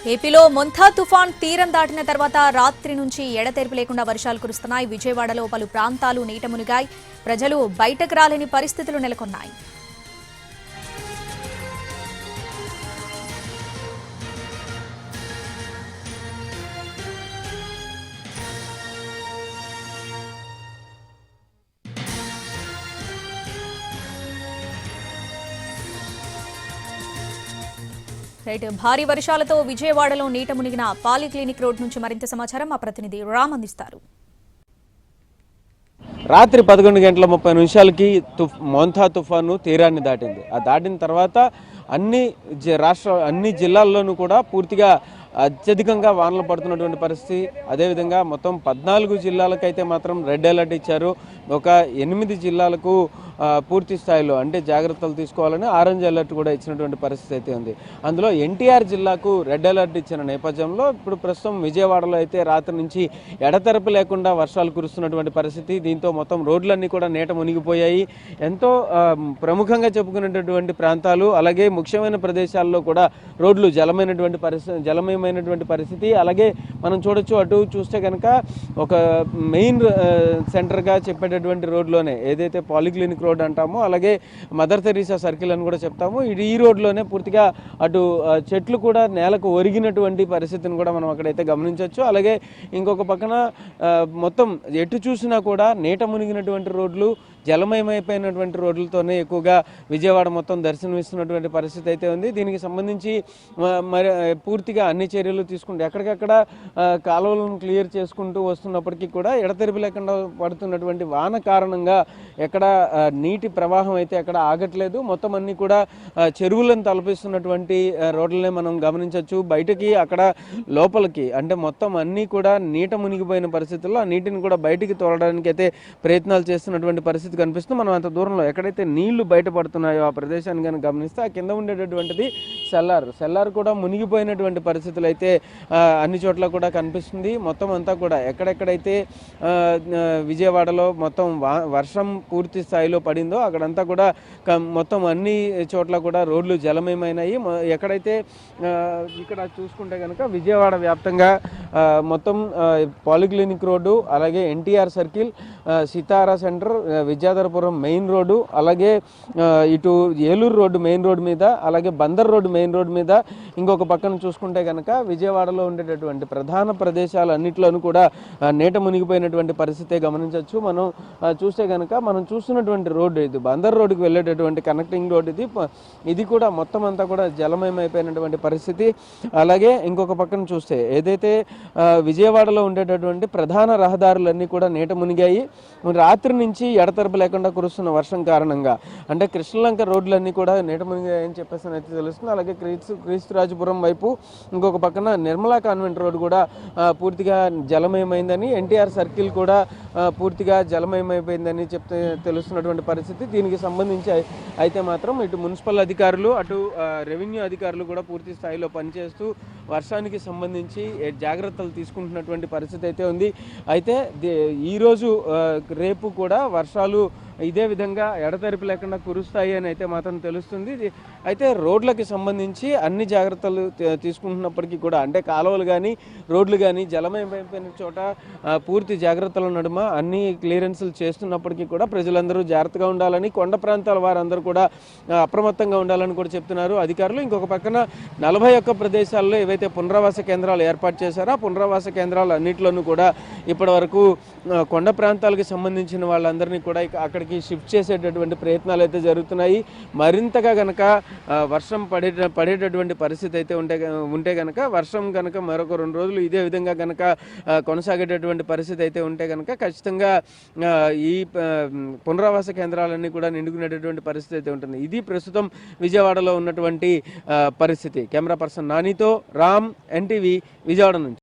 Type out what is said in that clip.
ఏపీలో మొంథా తుఫాన్ తీరం దాటిన తర్వాత రాత్రి నుంచి ఎడతెరిపి లేకుండా వర్షాలు కురుస్తున్నాయి. విజయవాడలో పలు ప్రాంతాలు నీట మునిగాయి. ప్రజలు బయటకు రాలేని పరిస్థితులు నెలకొన్నాయి. భారీ వర్షాలతో విజయవాడలో నీట మునిగిన పాలిక్లినిక్ రోడ్ నుంచి మరింత సమాచారం మా ప్రతినిధి రామ్ అందిస్తారు. రాత్రి 11 గంటల 30 నిమిషాలకి మొంథా తుఫాను తీరాన్ని దాటింది. ఆ దాటిన తర్వాత అన్ని జిల్లాల్లోనూ కూడా పూర్తిగా అత్యధికంగా వానలు పడుతున్నటువంటి పరిస్థితి. అదేవిధంగా మొత్తం 14 జిల్లాలకైతే మాత్రం రెడ్ అలర్ట్ ఇచ్చారు. ఒక 8 జిల్లాలకు పూర్తి స్థాయిలో అంటే జాగ్రత్తలు తీసుకోవాలని ఆరెంజ్ అలర్ట్ కూడా ఇచ్చినటువంటి పరిస్థితి అయితే ఉంది. అందులో ఎన్టీఆర్ జిల్లాకు రెడ్ అలర్ట్ ఇచ్చిన నేపథ్యంలో ఇప్పుడు ప్రస్తుతం విజయవాడలో అయితే రాత్రి నుంచి ఎడతెరపి లేకుండా వర్షాలు కురుస్తున్నటువంటి పరిస్థితి. దీంతో మొత్తం రోడ్లన్నీ కూడా నీట మునిగిపోయాయి. ఎంతో ప్రముఖంగా చెప్పుకునేటటువంటి ప్రాంతాలు అలాగే ముఖ్యమైన ప్రదేశాల్లో కూడా రోడ్లు జలమయమైనటువంటి పరిస్థితి. అలాగే మనం చూడొచ్చు, అటు చూస్తే కనుక ఒక మెయిన్ సెంటర్గా చెప్పేటటువంటి రోడ్లోనే ఏదైతే పాలిక్లినిక్ రోడ్ అంటామో, అలాగే మదర్ తెరీసా సర్కిల్ అని కూడా చెప్తాము, ఈ రోడ్లోనే పూర్తిగా అటు చెట్లు కూడా నేలకు ఒరిగినటువంటి పరిస్థితిని కూడా మనం అక్కడైతే గమనించవచ్చు. అలాగే ఇంకొక పక్కన మొత్తం ఎటు చూసినా కూడా నీట మునిగినటువంటి రోడ్లు, జలమయమైపోయినటువంటి రోడ్లతోనే ఎక్కువగా విజయవాడ మొత్తం దర్శనమిస్తున్నటువంటి పరిస్థితి అయితే ఉంది. దీనికి సంబంధించి మరి పూర్తిగా అన్ని చర్యలు తీసుకుంటూ ఎక్కడికక్కడ కాలువలను క్లియర్ చేసుకుంటూ వస్తున్నప్పటికీ కూడా ఎడతెరిపి లేకుండా పడుతున్నటువంటి వాన కారణంగా ఎక్కడ నీటి ప్రవాహం అయితే ఎక్కడ ఆగట్లేదు. మొత్తం అన్ని కూడా చెరువులను తలపిస్తున్నటువంటి రోడ్లనే మనం గమనించవచ్చు. బయటకి అక్కడ లోపలికి అంటే మొత్తం అన్నీ కూడా నీట మునిగిపోయిన పరిస్థితుల్లో ఆ నీటిని కూడా బయటికి తోలడానికి అయితే ప్రయత్నాలు చేస్తున్నటువంటి పరిస్థితి కనిపిస్తుంది. మనం అంత దూరంలో ఎక్కడైతే నీళ్లు బయటపడుతున్నాయో ఆ ప్రదేశాన్ని కనుక గమనిస్తే ఆ కింద ఉండేటటువంటిది సెల్లార్ కూడా మునిగిపోయినటువంటి పరిస్థితులు అయితే అన్ని చోట్ల కూడా కనిపిస్తుంది. మొత్తం అంతా కూడా ఎక్కడెక్కడైతే విజయవాడలో మొత్తం వర్షం పూర్తి స్థాయిలో పడిందో అక్కడంతా కూడా మొత్తం అన్ని చోట్ల కూడా రోడ్లు జలమయమైనాయి. ఎక్కడైతే ఇక్కడ చూసుకుంటే కనుక విజయవాడ వ్యాప్తంగా మొత్తం పాలిక్లినిక్ రోడ్డు, అలాగే ఎన్టీఆర్ సర్కిల్, సితారా సెంటర్, విద్యాధరపురం మెయిన్ రోడ్డు, అలాగే ఇటు ఏలూరు రోడ్డు మెయిన్ రోడ్డు మీద, అలాగే బందర్ రోడ్డు మెయిన్ రోడ్డు మీద, ఇంకొక పక్కన చూసుకుంటే కనుక విజయవాడలో ఉండేటటువంటి ప్రధాన ప్రదేశాలు అన్నింటిలోనూ కూడా నీట మునిగిపోయినటువంటి పరిస్థితే గమనించవచ్చు. మనం చూస్తే కనుక మనం చూస్తున్నటువంటి రోడ్డు ఇది బందర్ రోడ్డుకి వెళ్ళేటటువంటి కనెక్టింగ్ రోడ్డు ఇది కూడా మొత్తం అంతా కూడా జలమయమైపోయినటువంటి పరిస్థితి. అలాగే ఇంకొక పక్కన చూస్తే ఏదైతే విజయవాడలో ఉండేటటువంటి ప్రధాన రహదారులన్నీ కూడా నీట మునిగాయి. రాత్రి నుంచి ఎడతెరపి లేకుండా కురుస్తున్న వర్షం కారణంగా అంటే కృష్ణలంక రోడ్లన్నీ కూడా నీట మునిగాయని చెప్పేసి అయితే తెలుస్తుంది. అలాగే క్రీస్తురాజపురం వైపు ఇంకొక పక్కన నిర్మలా కాన్వెంట్ రోడ్డు కూడా పూర్తిగా జలమయమైందని, ఎన్టీఆర్ సర్కిల్ కూడా పూర్తిగా జలమయమైపోయిందని తెలుస్తున్నటువంటి పరిస్థితి. దీనికి సంబంధించి అయితే మాత్రం ఇటు మున్సిపల్ అధికారులు, అటు రెవెన్యూ అధికారులు కూడా పూర్తి స్థాయిలో పనిచేస్తూ వర్షానికి సంబంధించి జాగ్రత్తలు తీసుకుంటున్నటువంటి పరిస్థితి అయితే ఉంది. అయితే ఈరోజు రేపు కూడా వర్షాలు ఇదే విధంగా ఎడతెరిపి లేకుండా కురుస్తాయి అని అయితే మాత్రం తెలుస్తుంది. అయితే రోడ్లకి సంబంధించి అన్ని జాగ్రత్తలు తీసుకుంటున్నప్పటికీ కూడా అంటే కాలువలు కానీ రోడ్లు కానీ జలమయమైపోయిన చోట పూర్తి జాగ్రత్తల నడుమ అన్ని క్లియరెన్సులు చేస్తున్నప్పటికీ కూడా ప్రజలందరూ జాగ్రత్తగా ఉండాలని, కొండ ప్రాంతాల వారందరూ కూడా అప్రమత్తంగా ఉండాలని కూడా చెప్తున్నారు అధికారులు. ఇంకొక పక్కన 41 ప్రదేశాల్లో ఏవైతే పునరావాస కేంద్రాలు ఏర్పాటు చేశారో ఆ పునరావాస కేంద్రాలు అన్నింటిలోనూ కూడా ఇప్పటి వరకు కొండ ప్రాంతాలకు సంబంధించిన వాళ్ళందరినీ కూడా అక్కడికి షిఫ్ట్ చేసేటటువంటి ప్రయత్నాలు అయితే జరుగుతున్నాయి. మరింతగా కనుక వర్షం పడేటటువంటి పరిస్థితి అయితే ఉంటే కనుక వర్షం కనుక మరొక 2 రోజులు ఇదే విధంగా కనుక కొనసాగేటటువంటి పరిస్థితి అయితే ఉంటే కనుక ఖచ్చితంగా ఈ పునరావాస కేంద్రాలన్నీ కూడా నిండుకునేటటువంటి పరిస్థితి అయితే ఉంటుంది. ఇది ప్రస్తుతం విజయవాడలో ఉన్నటువంటి పరిస్థితి. కెమెరా పర్సన్ నానితో రామ్, ఎన్టీవీ, విజయవాడ నుంచి.